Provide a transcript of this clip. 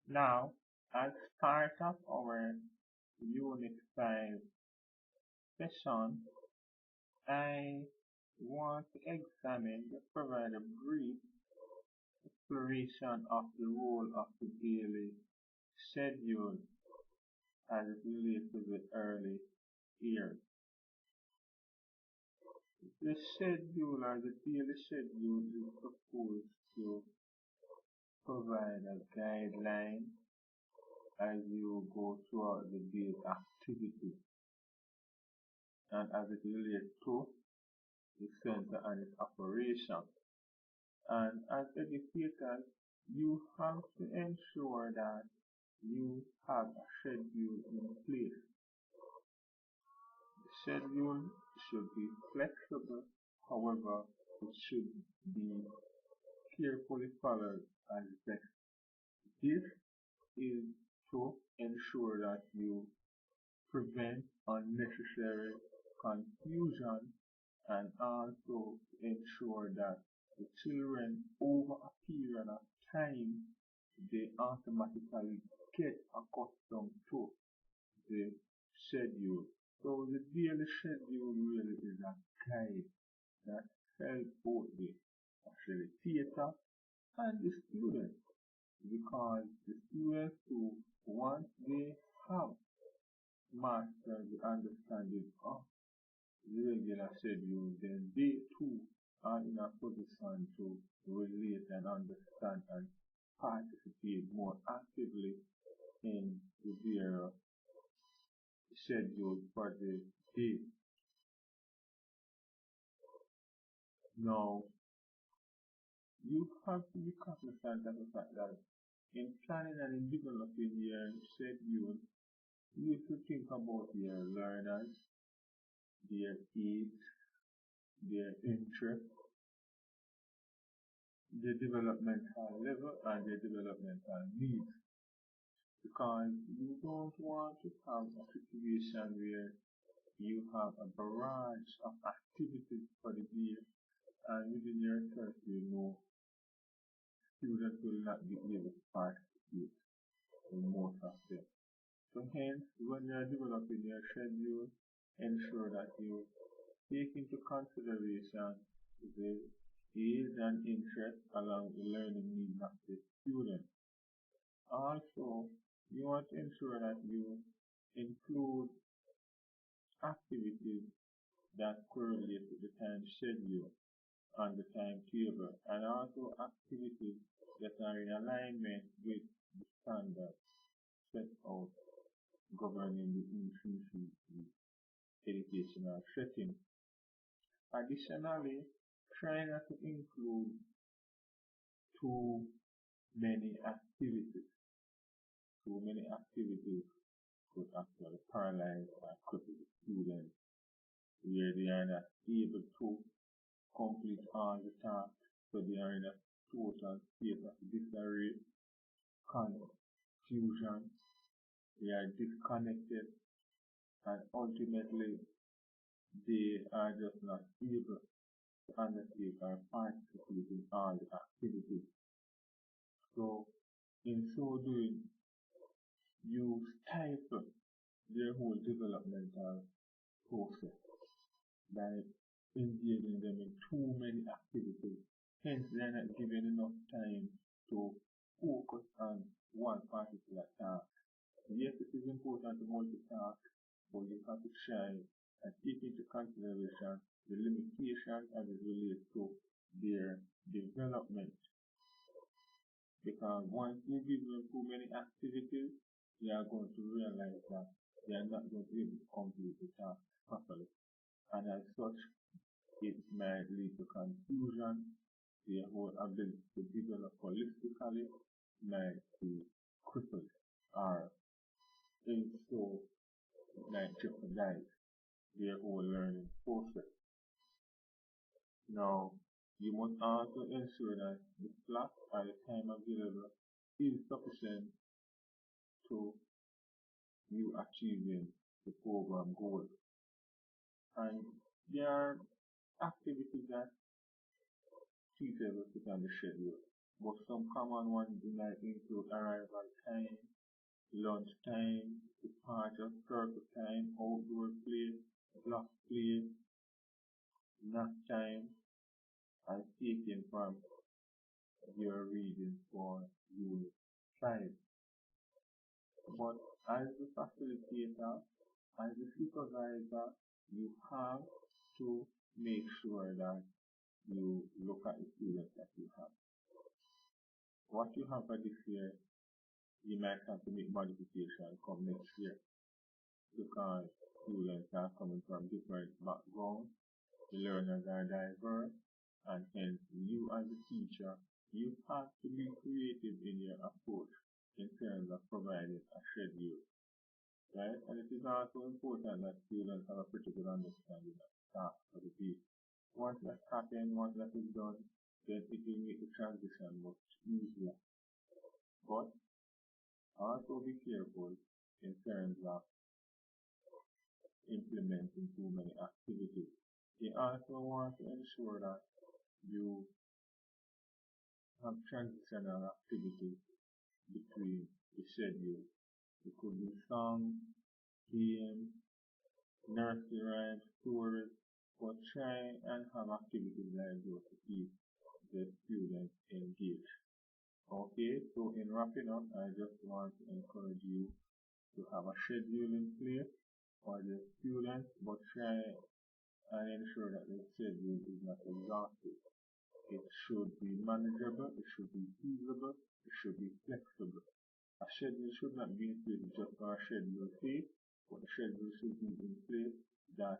Now, as part of our Unit 5 session, I want to provide a brief exploration of the role of the daily schedule as it relates to the early years. The schedule or the daily schedule is supposed to provide a guideline as you go throughout the day's activity and as it relates to the center and its operation. And as educators, you have to ensure that you have a schedule in place. The schedule should be flexible, however, it should be carefully followed as best. This is to ensure that you prevent unnecessary confusion and also ensure that the children over a period of time they automatically get accustomed to the schedule. So the daily schedule really is a guide that helps both the facilitator and the student, because the students who once they have mastered the understanding of the regular schedule, then they too are in a position to relate and understand and participate more actively in their schedule for the day. Now, you have to be cognizant of the fact that in planning and in developing your schedule, you should think about your learners, their age, their interest, their developmental level, and their developmental needs. Because you don't want to have a situation where you have a barrage of activities for the day, and within yourself you know students will not be able to participate in most of them. So hence, when you are developing your schedule, ensure that you take into consideration the age and interest along the learning needs of the student. Also, you want to ensure that you include activities that correlate with the time schedule on the timetable, and also activities that are in alignment with the standards set out governing the ECCE educational setting. Additionally, try not to include too many activities. Too many activities could actually paralyze or cripple the students where they are not able to complete all the tasks, so they are in a total state of disarray, confusion, they are disconnected, and ultimately they are just not able to undertake or participate in all the activities. So in so doing, you stifle their whole developmental process by engaging them in too many activities. Hence, they are not given enough time to focus on one particular task. Yes, it is important to multitask, but you have to try and take into consideration the limitations as it relates to their development. Because once you give them too many activities, they are going to realize that they are not going to be able to complete the task properly. And as such, it might lead to confusion. Their whole ability to develop holistically might be crippled, or in so might jeopardize their whole learning process. Now, you must also ensure that the slot or the time available is sufficient to you achieving the program goals. And there are activities that teachers will put on the schedule. but some common ones might include arrival time, lunch time, departure circle time, outdoor play, block play, nap time, and taken from your reading for Unit 5. But as the facilitator, as the supervisor, you have to make sure that you look at the students that you have. What you have for this year, you might have to make modifications come next year because students are coming from different backgrounds, the learners are diverse, and hence you as a teacher, you have to be creative in your approach in terms of providing a schedule. Right? And it is also important that students have a pretty good understanding of tasks for the day. Once that's happened, once that is done, then it will make the transition much easier. But also be careful in terms of implementing too many activities. You also want to ensure that you have transitional activities between the schedule. It could be songs, games, nursery rhymes, stories, but try and have activities like those to keep the students engaged. Okay, so in wrapping up, I just want to encourage you to have a schedule in place for the students, but try and ensure that the schedule is not exhaustive. It should be manageable, it should be feasible, it should be flexible. A schedule should not be in place just for a schedule's sake, but a schedule should be in place that